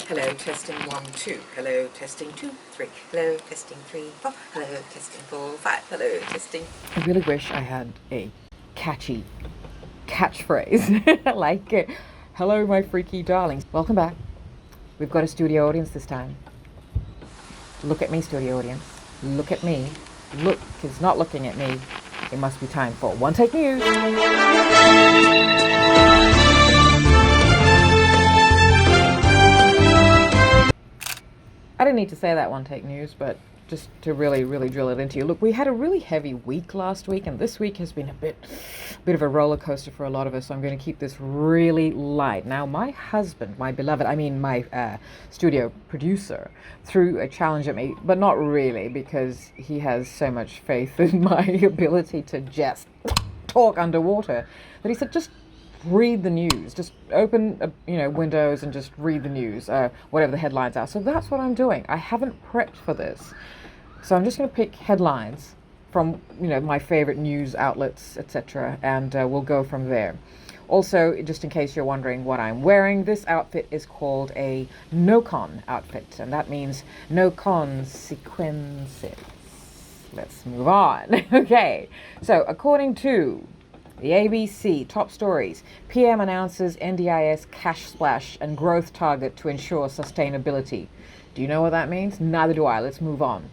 Hello, testing 1, 2. Hello, testing 2, 3. Hello, testing 3, 4. Hello, testing 4, 5. Hello, testing. I really wish I had a catchy catchphrase like, hello, my freaky darlings. Welcome back. We've got a studio audience this time. Look at me, studio audience. Look at me. Look is not looking at me. It must be time for One Take News. I didn't need to say that One Take News, but just to really drill it into you. Look, we had a really heavy week last week, and this week has been a bit of a roller coaster for a lot of us, so I'm going to keep this really light. Now, my husband, my beloved, my studio producer, threw a challenge at me, but not really, because he has so much faith in my ability to just talk underwater, that he said, just read the news. Just open, windows and just read the news, whatever the headlines are. So that's what I'm doing. I haven't prepped for this. So I'm just going to pick headlines from, my favorite news outlets, etc. And we'll go from there. Also, just in case you're wondering what I'm wearing, this outfit is called a no-con outfit. And that means no consequences. Let's move on. Okay. So according to the ABC top stories, PM announces NDIS cash splash and growth target to ensure sustainability. Do you know what that means? Neither do I. Let's move on.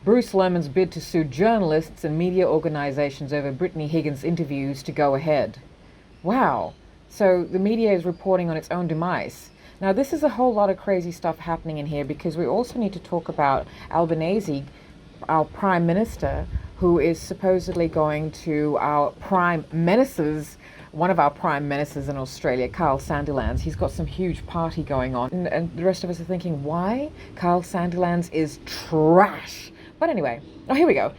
Bruce Lemon's bid to sue journalists and media organizations over Brittany Higgins' interviews to go ahead. Wow. So the media is reporting on its own demise. Now, this is a whole lot of crazy stuff happening in here, because we also need to talk about Albanese, our prime minister, who is supposedly going to our prime menaces, one of our prime menaces in Australia, Carl Sandilands. He's got some huge party going on. And the rest of us are thinking, why? Carl Sandilands is trash. But anyway, here we go.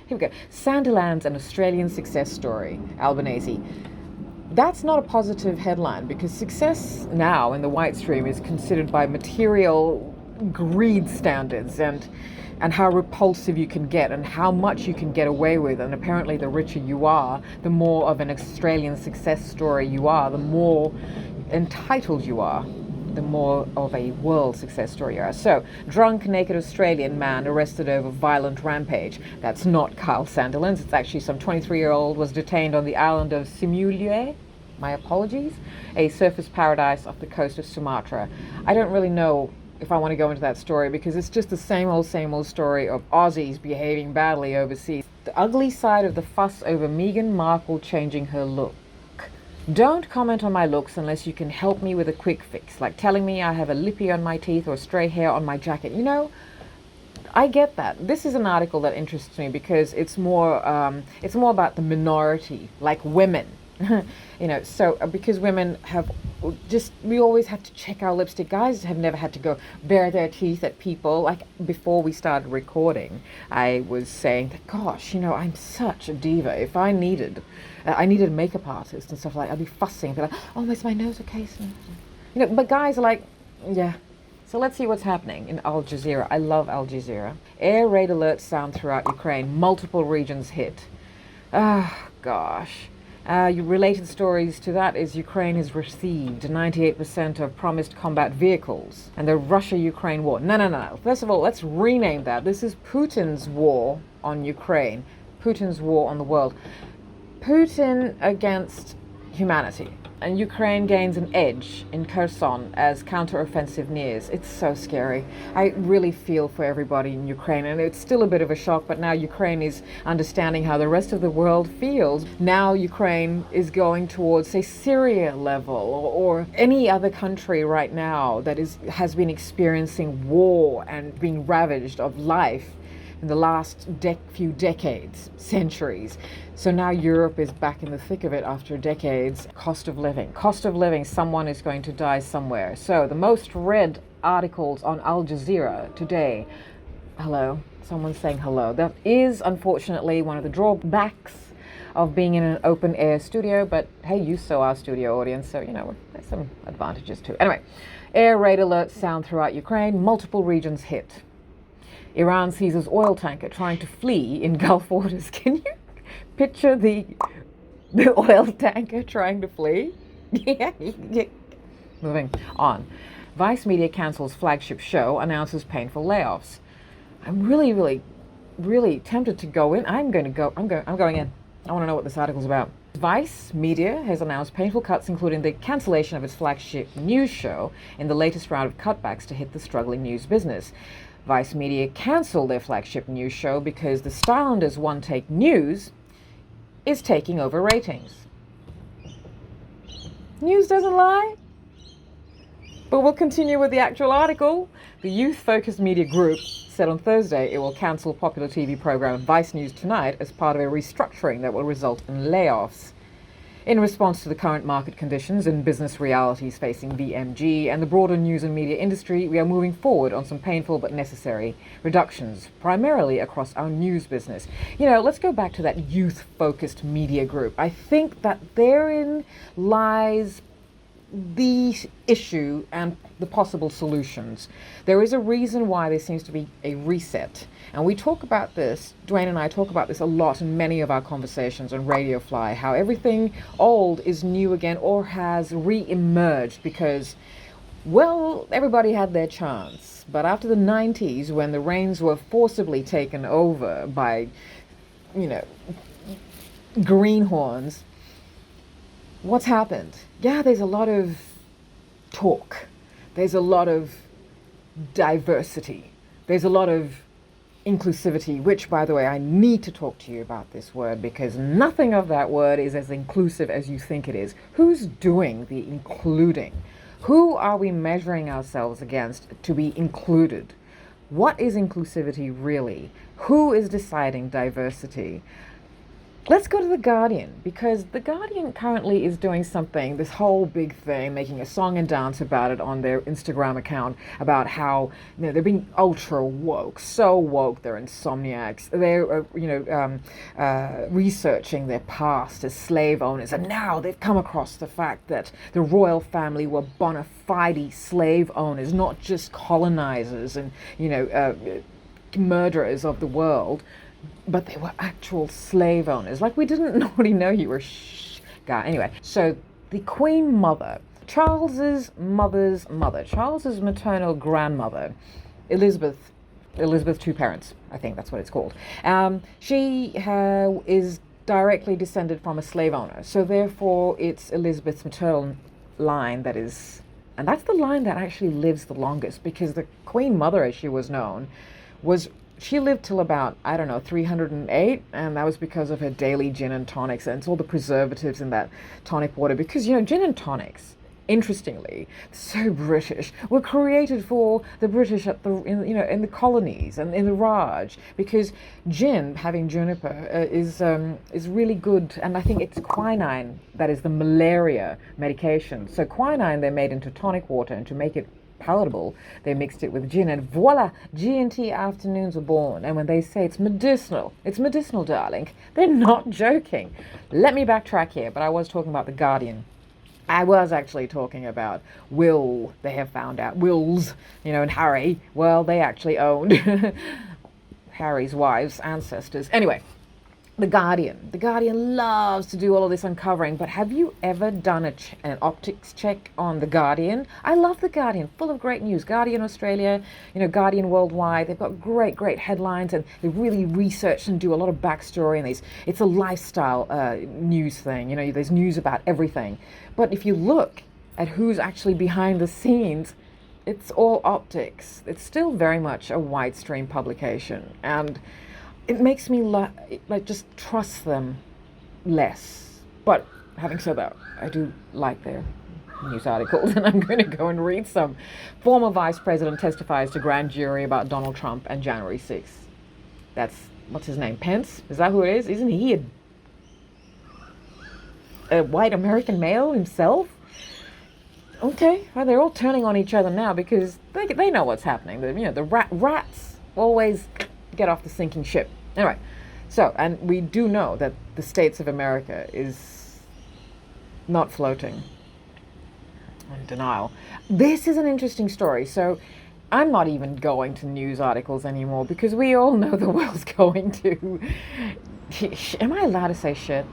Sandilands, an Australian success story, Albanese. That's not a positive headline, because success now in the white stream is considered by material greed standards and how repulsive you can get and how much you can get away with. And apparently the richer you are, the more of an Australian success story you are, the more entitled you are, the more of a world success story you are. So, drunk, naked Australian man arrested over violent rampage. That's not Carl Sandilands. It's actually some 23-year-old was detained on the island of Simulier. My apologies. A surface paradise off the coast of Sumatra. I don't really know if I want to go into that story, because it's just the same old story of Aussies behaving badly overseas. The ugly side of the fuss over Meghan Markle changing her look. Don't comment on my looks unless you can help me with a quick fix, like telling me I have a lippy on my teeth or stray hair on my jacket. I get that. This is an article that interests me because it's more about the minority, like women. Because women we always have to check our lipstick. Guys have never had to go bare their teeth at people. Like before we started recording, I was saying that, gosh, I'm such a diva. If I needed a makeup artist and stuff like that, I'd be fussing, be like, oh, is my nose okay? But guys are like, yeah. So let's see what's happening in Al Jazeera. I love Al Jazeera. Air raid alerts sound throughout Ukraine. Multiple regions hit. Ah, gosh. Related stories to that is Ukraine has received 98% of promised combat vehicles. And the Russia-Ukraine war. No. First of all, let's rename that. This is Putin's war on Ukraine. Putin's war on the world. Putin against humanity. And Ukraine gains an edge in Kherson as counteroffensive nears. It's so scary. I really feel for everybody in Ukraine, and it's still a bit of a shock, but now Ukraine is understanding how the rest of the world feels. Now Ukraine is going towards, say, Syria level or any other country right now that has been experiencing war and being ravaged of life in the last few decades, centuries. So now Europe is back in the thick of it after decades. Cost of living, someone is going to die somewhere. So the most read articles on Al Jazeera today. Hello, someone's saying hello. That is unfortunately one of the drawbacks of being in an open air studio, but hey, you saw our studio audience, so there's some advantages too. Anyway, air raid alerts sound throughout Ukraine, multiple regions hit. Iran seizes oil tanker trying to flee in Gulf waters. Can you picture the oil tanker trying to flee? Moving on. Vice Media cancels flagship show, announces painful layoffs. I'm really tempted to go in. I'm going in. I want to know what this article's about. Vice Media has announced painful cuts, including the cancellation of its flagship news show in the latest round of cutbacks to hit the struggling news business. Vice Media cancelled their flagship news show because the Stylanders One Take News is taking over ratings. News doesn't lie. But we'll continue with the actual article. The youth-focused media group said on Thursday it will cancel popular TV program Vice News Tonight as part of a restructuring that will result in layoffs. In response to the current market conditions and business realities facing VMG and the broader news and media industry, we are moving forward on some painful but necessary reductions, primarily across our news business. Let's go back to that youth-focused media group. I think that therein lies the issue and the possible solutions. There is a reason why there seems to be a reset. And we talk about this, Duane and I talk about this a lot in many of our conversations on Radio Fly, how everything old is new again or has re-emerged because, well, everybody had their chance. But after the 90s, when the reins were forcibly taken over by, greenhorns, what's happened? Yeah, there's a lot of talk. There's a lot of diversity. There's a lot of inclusivity, which, by the way, I need to talk to you about this word because nothing of that word is as inclusive as you think it is. Who's doing the including? Who are we measuring ourselves against to be included? What is inclusivity really? Who is deciding diversity? Let's go to The Guardian, because The Guardian currently is doing something, this whole big thing, making a song and dance about it on their Instagram account, about how they're being ultra woke, so woke they're insomniacs. They're researching their past as slave owners, and now they've come across the fact that the royal family were bona fide slave owners, not just colonizers and murderers of the world. But they were actual slave owners. Like, we didn't already know you were guy. Anyway, so the Queen Mother, Charles's mother's mother, Charles's maternal grandmother, Elizabeth, two parents, I think that's what it's called. She is directly descended from a slave owner. So therefore, it's Elizabeth's maternal line that is, and that's the line that actually lives the longest, because the Queen Mother, as she was known, she lived till about, 308, and that was because of her daily gin and tonics, and it's all the preservatives in that tonic water, because, gin and tonics, interestingly, so British, were created for the British in the colonies and in the Raj, because gin, having juniper, is really good, and I think it's quinine that is the malaria medication. So quinine they made into tonic water, and to make it palatable, they mixed it with gin, and voila, G&T afternoons were born. And when they say it's medicinal, darling, they're not joking. Let me backtrack here, but I was talking about The Guardian. I was actually talking about Will. They have found out Will's, and Harry. Well, they actually owned Harry's wife's ancestors. Anyway, The Guardian. The Guardian loves to do all of this uncovering, but have you ever done an optics check on The Guardian? I love The Guardian, full of great news. Guardian Australia, Guardian Worldwide. They've got great headlines, and they really research and do a lot of backstory, and it's a lifestyle news thing. There's news about everything. But if you look at who's actually behind the scenes, it's all optics. It's still very much a white stream publication, and it makes me just trust them less. But having said that, I do like their news articles, and I'm going to go and read some. Former Vice President testifies to grand jury about Donald Trump and January 6th. That's, what's his name, Pence? Is that who it is? Isn't he a white American male himself? Okay, well, they're all turning on each other now because they know what's happening. The rats always get off the sinking ship. Anyway, so, and we do know that the States of America is not floating, in denial. This is an interesting story. So I'm not even going to news articles anymore because we all know the world's going to... Am I allowed to say shit?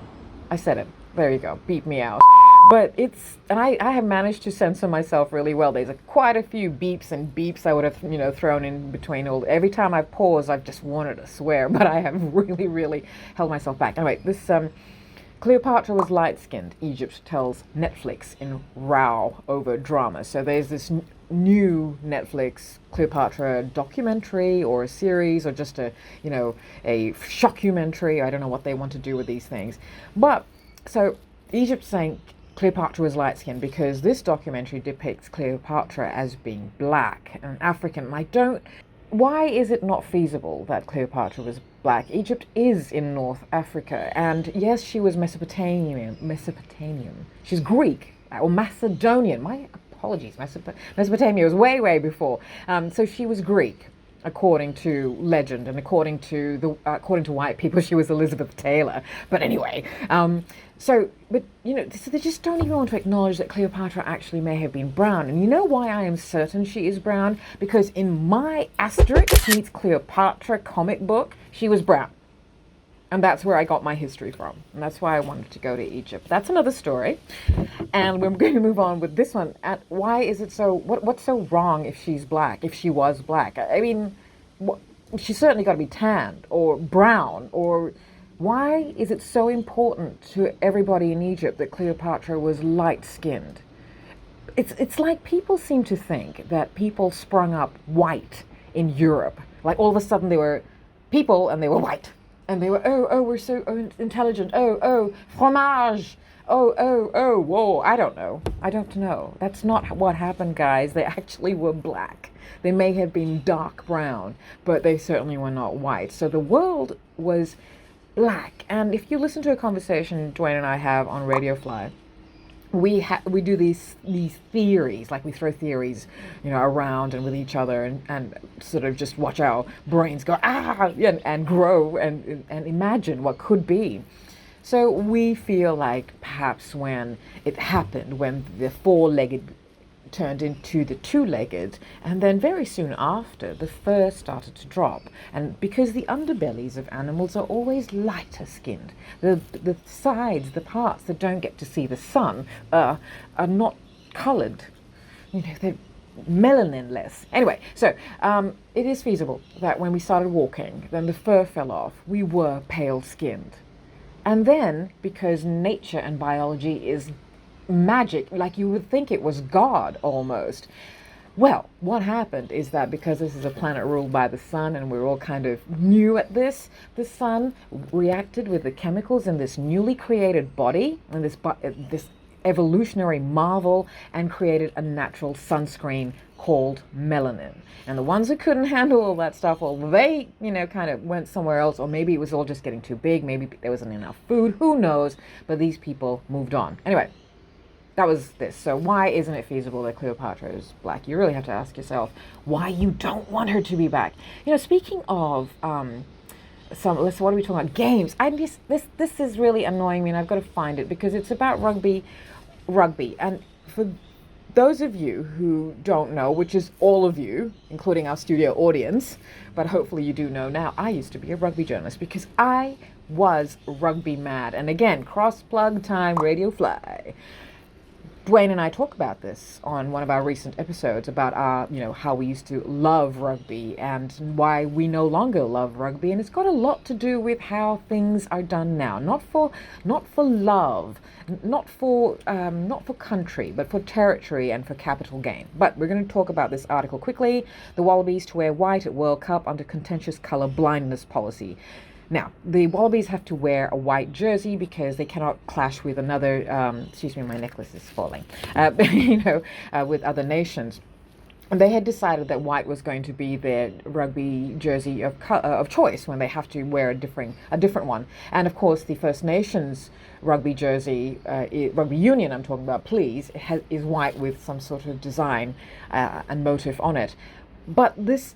I said it. There you go. Beat me out. But and I have managed to censor myself really well. There's quite a few beeps and beeps I would have, thrown in between every time I've paused, I've just wanted to swear, but I have really, really held myself back. Anyway, this, Cleopatra was light-skinned, Egypt tells Netflix in row over drama. So there's this new Netflix Cleopatra documentary or a series or just a shockumentary. I don't know what they want to do with these things. But, so Egypt's saying Cleopatra was light-skinned because this documentary depicts Cleopatra as being black and African. Why is it not feasible that Cleopatra was black? Egypt is in North Africa, and yes, she was Mesopotamian. She's Greek, or Macedonian. My apologies, Mesopotamia was way, way before. So she was Greek, according to legend, and according to white people, she was Elizabeth Taylor. But anyway, so they just don't even want to acknowledge that Cleopatra actually may have been brown. And you know why I am certain she is brown? Because in my Asterix meets Cleopatra comic book, she was brown. And that's where I got my history from. And that's why I wanted to go to Egypt. That's another story. And we're going to move on with this one. Why is it so, what's so wrong if she's black, if she was black? I mean, she's certainly got to be tanned or brown or... Why is it so important to everybody in Egypt that Cleopatra was light-skinned? It's like people seem to think that people sprung up white in Europe. Like all of a sudden they were people and they were white. And they were, we're so intelligent. Fromage. Whoa, I don't know. That's not what happened, guys. They actually were black. They may have been dark brown, but they certainly were not white. So the world was black. And if you listen to a conversation Duane and I have on Radio Fly, we do these theories, like we throw theories, around and with each other, and sort of just watch our brains go and grow and imagine what could be. So we feel like perhaps when it happened, when the four-legged turned into the two-legged, and then very soon after the fur started to drop, and because the underbellies of animals are always lighter skinned, the sides, the parts that don't get to see the sun are not colored, they're melanin-less. Anyway, so it is feasible that when we started walking, then the fur fell off, we were pale-skinned. And then, because nature and biology is magic, like you would think it was God almost. Well, what happened is that because this is a planet ruled by the sun and we're all kind of new at this, the sun reacted with the chemicals in this newly created body and this evolutionary marvel and created a natural sunscreen called melanin. And the ones who couldn't handle all that stuff, well, they, kind of went somewhere else, or maybe it was all just getting too big, maybe there wasn't enough food, who knows, but these people moved on. Anyway, that was this. So why isn't it feasible that Cleopatra is black? You really have to ask yourself why you don't want her to be black. Speaking of what are we talking about? Games. This is really annoying me, and I've got to find it because it's about rugby. And for those of you who don't know, which is all of you, including our studio audience, but hopefully you do know now, I used to be a rugby journalist because I was rugby mad. And again, cross-plug time, Radio Fly. Duane and I talk about this on one of our recent episodes about our, how we used to love rugby and why we no longer love rugby, and it's got a lot to do with how things are done now. Not for love, not for country, but for territory and for capital gain. But we're going to talk about this article quickly. The Wallabies to wear white at World Cup under contentious colour blindness policy. Now, the Wallabies have to wear a white jersey because they cannot clash with another, excuse me, my necklace is falling, with other nations. And they had decided that white was going to be their rugby jersey of choice when they have to wear a different one. And of course, the First Nations rugby jersey, rugby union I'm talking about, please, is white with some sort of design and motif on it. But this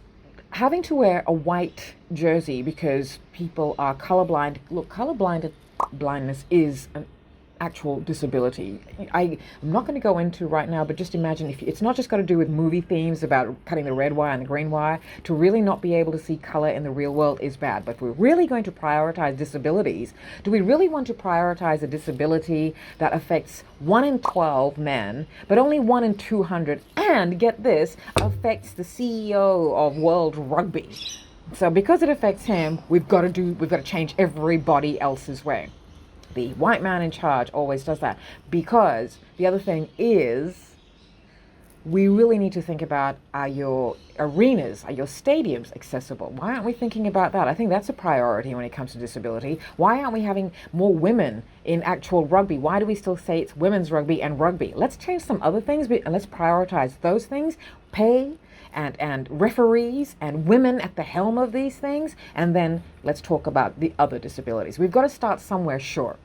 having to wear a white jersey because people are colorblind. Look, blindness is actual disability. I'm not going to go into right now, but just imagine if it's not just got to do with movie themes about cutting the red wire and the green wire. To really not be able to see color in the real world is bad. But if we're really going to prioritize disabilities, do we really want to prioritize a disability that affects 1 in 12 men, but only 1 in 200, and get this, affects the CEO of World Rugby? So because it affects him, we've got to change everybody else's way. The white man in charge always does that. Because the other thing is, we really need to think about, are your arenas, are your stadiums accessible? Why aren't we thinking about that? I think that's a priority when it comes to disability. Why aren't we having more women in actual rugby? Why do we still say it's women's rugby and rugby? Let's change some other things, and let's prioritize those things. Pay and referees and women at the helm of these things, and then let's talk about the other disabilities. We've got to start somewhere short.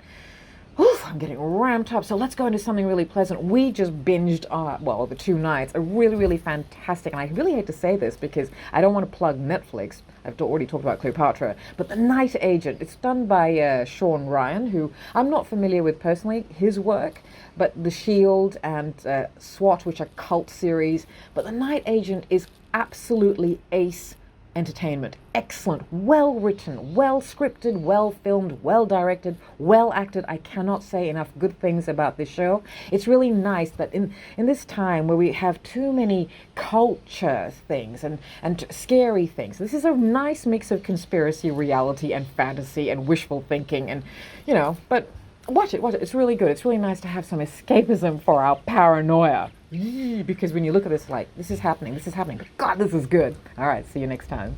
Oof, I'm getting ramped up. So let's go into something really pleasant. We just binged, over 2 nights, a really, really fantastic, and I really hate to say this because I don't want to plug Netflix. I've already talked about Cleopatra, but The Night Agent. It's done by Sean Ryan, who I'm not familiar with personally, his work, but The Shield and SWAT, which are cult series. But The Night Agent is absolutely ace entertainment. Excellent, well written, well scripted, well filmed, well directed, well acted. I cannot say enough good things about this show. It's really nice that in this time where we have too many culture things and scary things, this is a nice mix of conspiracy, reality, and fantasy, and wishful thinking, and but watch it. It's really good. It's really nice to have some escapism for our paranoia. Because when you look at this, like, this is happening, but God, this is good. All right, see you next time.